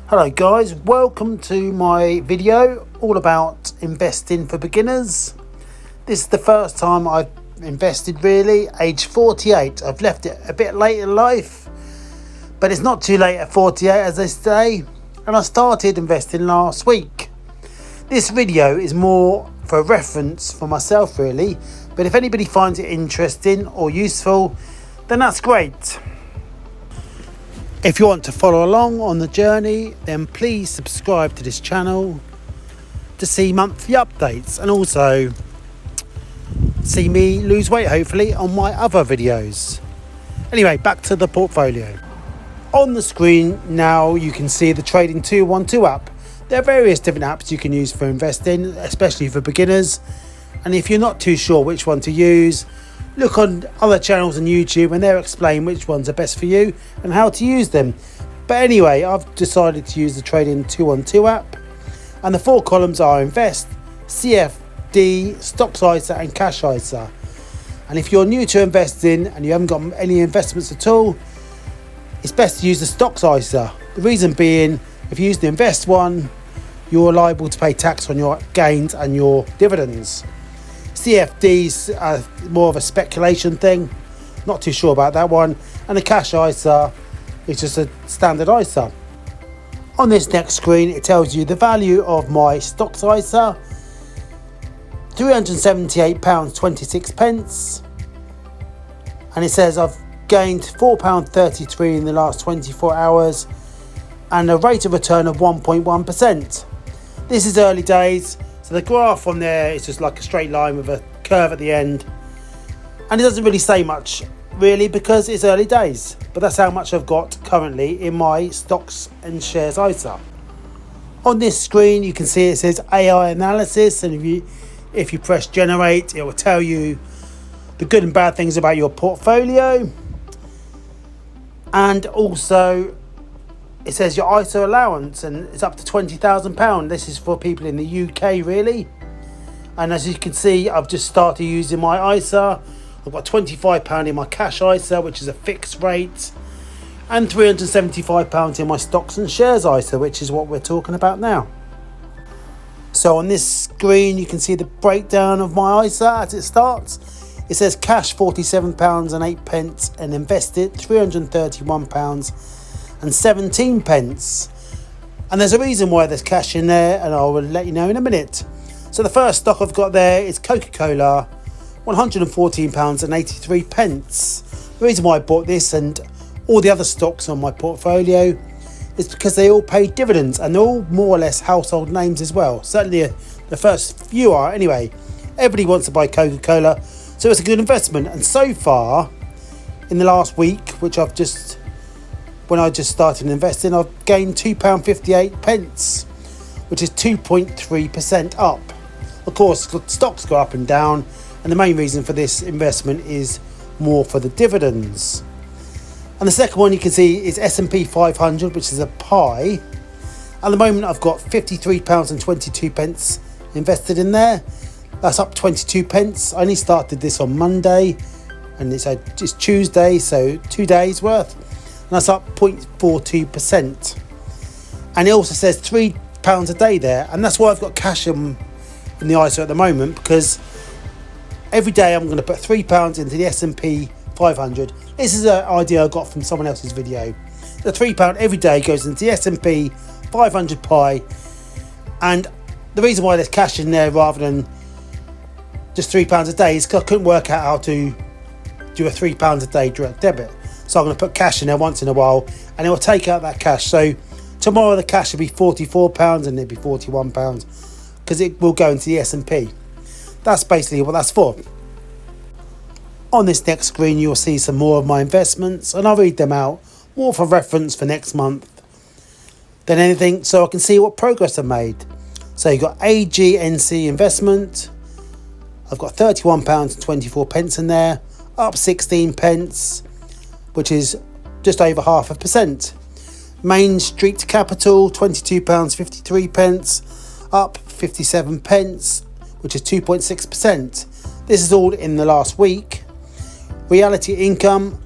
Hello guys, welcome to my video all about investing for beginners. This is the first time I've invested really, age 48. I've left it a bit late in life, but it's not too late at 48 as they say, and I started investing last week. This video is more for reference for myself really, but if anybody finds it interesting or useful, then that's great. If you want to follow along on the journey, then please subscribe to this channel to see monthly updates and also see me lose weight hopefully on my other videos. Anyway, back to the portfolio. On the screen now you can see the Trading 212 app. There are various different apps you can use for investing, especially for beginners. And if you're not too sure which one to use, look on other channels on YouTube and they'll explain which ones are best for you and how to use them. But anyway, I've decided to use the Trading 212 app, and the four columns are Invest, CFD, Stocks ISA and Cash ISA. And if you're new to investing and you haven't got any investments at all, it's best to use the Stocks ISA. The reason being, if you use the Invest one, you're liable to pay tax on your gains and your dividends. CFD's more of a speculation thing, not too sure about that one, and the Cash ISA is just a standard ISA. On this next screen it tells you the value of my Stocks ISA, £378.26, and it says I've gained £4.33 in the last 24 hours and a rate of return of 1.1%. This is early days, so the graph on there is just like a straight line with a curve at the end, and it doesn't really say much really because it's early days, but that's how much I've got currently in my Stocks and Shares ISA. On this screen you can see it says AI analysis, and if you press generate, it will tell you the good and bad things about your portfolio, and also it says your ISA allowance, and it's up to £20,000. This is for people in the UK really. And as you can see, I've just started using my ISA. I've got £25 in my Cash ISA, which is a fixed rate, and £375 in my Stocks and Shares ISA, which is what we're talking about now. So on this screen you can see the breakdown of my ISA as it starts. It says cash £47.08 and invested £331.17. And there's a reason why there's cash in there, and I will let you know in a minute. So the first stock I've got there is Coca-Cola, £114.83. The reason why I bought this and all the other stocks on my portfolio is because they all pay dividends, and they're all more or less household names as well. Certainly the first few are anyway. Everybody wants to buy Coca-Cola, so it's a good investment. And so far in the last week, when I just started investing, I've gained £2.58, which is 2.3% up. Of course, stocks go up and down, and the main reason for this investment is more for the dividends. And the second one you can see is S&P 500, which is a pie. At the moment I've got £53.22 invested in there. That's up 22 pence. I only started this on Monday, and it's Tuesday, so 2 days worth. And that's up 0.42%. And it also says £3 a day there, and that's why I've got cash in the ISA at the moment, because every day I'm going to put £3 into the S&P 500. This is an idea I got from someone else's video. The £3 every day goes into the S&P 500 pie, and the reason why there's cash in there rather than just £3 a day is because I couldn't work out how to do a £3 a day direct debit. So I'm going to put cash in there once in a while, and it will take out that cash. So tomorrow the cash will be £44 and it'll be £41 because it will go into the S&P. That's basically what that's for. On this next screen you'll see some more of my investments, and I'll read them out more for reference for next month than anything, so I can see what progress I've made. So you've got AGNC investment. I've got £31.24 in there, up 16 pence, which is just over 0.5%. Main Street Capital, £22.53, up 57 pence, which is 2.6%. This is all in the last week. Reality Income,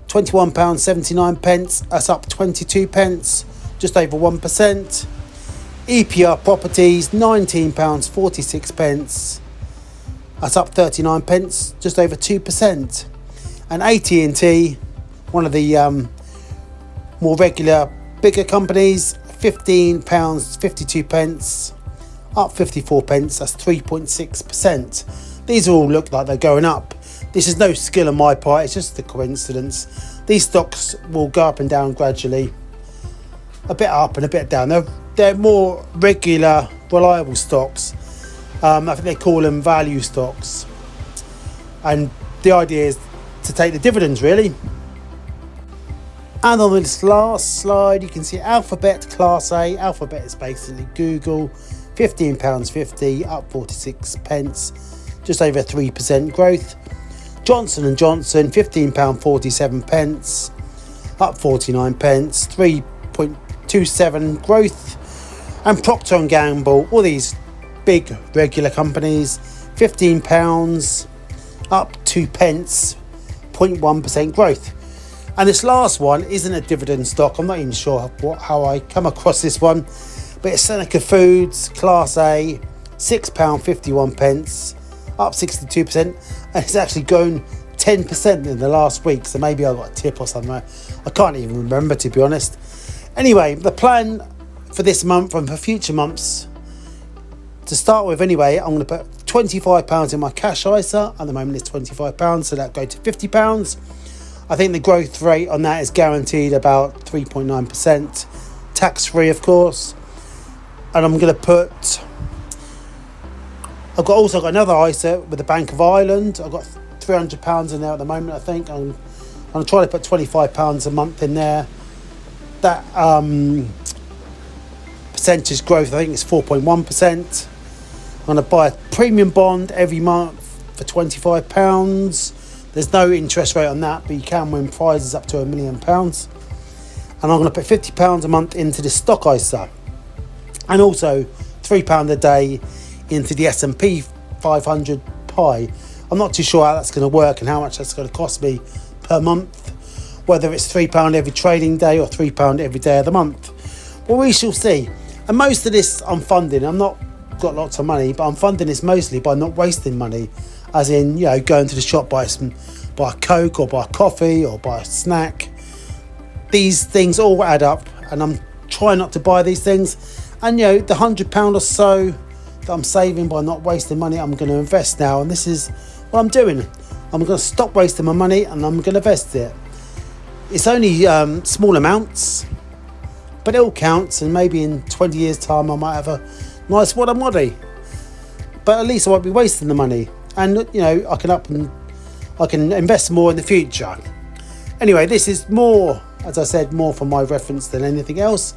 £21.79, that's up 22 pence, just over 1%. EPR Properties, £19.46. That's up 39 pence, just over 2%. And AT&T, one of the more regular, bigger companies, £15.52, up 54 pence, that's 3.6%. These all look like they're going up. This is no skill on my part, it's just a coincidence. These stocks will go up and down gradually, a bit up and a bit down. They're more regular, reliable stocks. I think they call them value stocks. And the idea is to take the dividends, really. And on this last slide, you can see Alphabet Class A. Alphabet is basically Google, £15.50, up 46 pence, just over 3% growth. Johnson & Johnson, £15.47, up 49 pence, 3.27 growth. And Procter & Gamble, all these big regular companies, £15, up 2 pence, 0.1% growth. And this last one isn't a dividend stock. I'm not even sure how I come across this one, but it's Seneca Foods, Class A, £6.51, up 62%, and it's actually grown 10% in the last week. So maybe I got a tip or something. I can't even remember, to be honest. Anyway, the plan for this month and for future months, to start with anyway, I'm going to put £25 in my cash ISA. At the moment it's £25, so that goes to £50. I think the growth rate on that is guaranteed about 3.9%, tax-free, of course. And I'm going to put, I've also got another ISA with the Bank of Ireland. I've got £300 in there at the moment, I think. I'm trying to put £25 a month in there. That percentage growth, I think, is 4.1%. I'm going to buy a premium bond every month for £25. There's no interest rate on that, but you can win prizes up to £1 million. And I'm going to put £50 a month into the stock ISA, and also £3 a day into the S&P 500 Pi. I'm not too sure how that's going to work and how much that's going to cost me per month, whether it's £3 every trading day or £3 every day of the month. Well, we shall see. And most of this I'm funding. I'm not got lots of money, but I'm funding this mostly by not wasting money. As in, going to the shop, buy a Coke or buy a coffee or buy a snack. These things all add up, and I'm trying not to buy these things. And the £100 or so that I'm saving by not wasting money, I'm going to invest now. And this is what I'm doing. I'm going to stop wasting my money and I'm going to invest it. It's only small amounts, but it all counts. And maybe in 20 years' time, I might have a nice Waddy. But at least I won't be wasting the money. And I can invest more in the future. Anyway, this is more, as I said, more for my reference than anything else.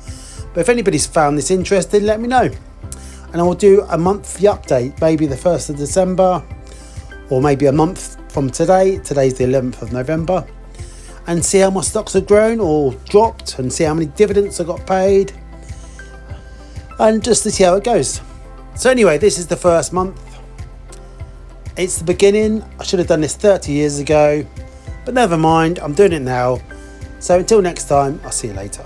But if anybody's found this interesting, let me know. And I will do a monthly update, maybe the 1st of December, or maybe a month from today. Today's the 11th of November. And see how my stocks have grown or dropped, and see how many dividends I got paid. And just to see how it goes. So anyway, this is the first month. It's the beginning. I should have done this 30 years ago, but never mind, I'm doing it now. So until next time, I'll see you later.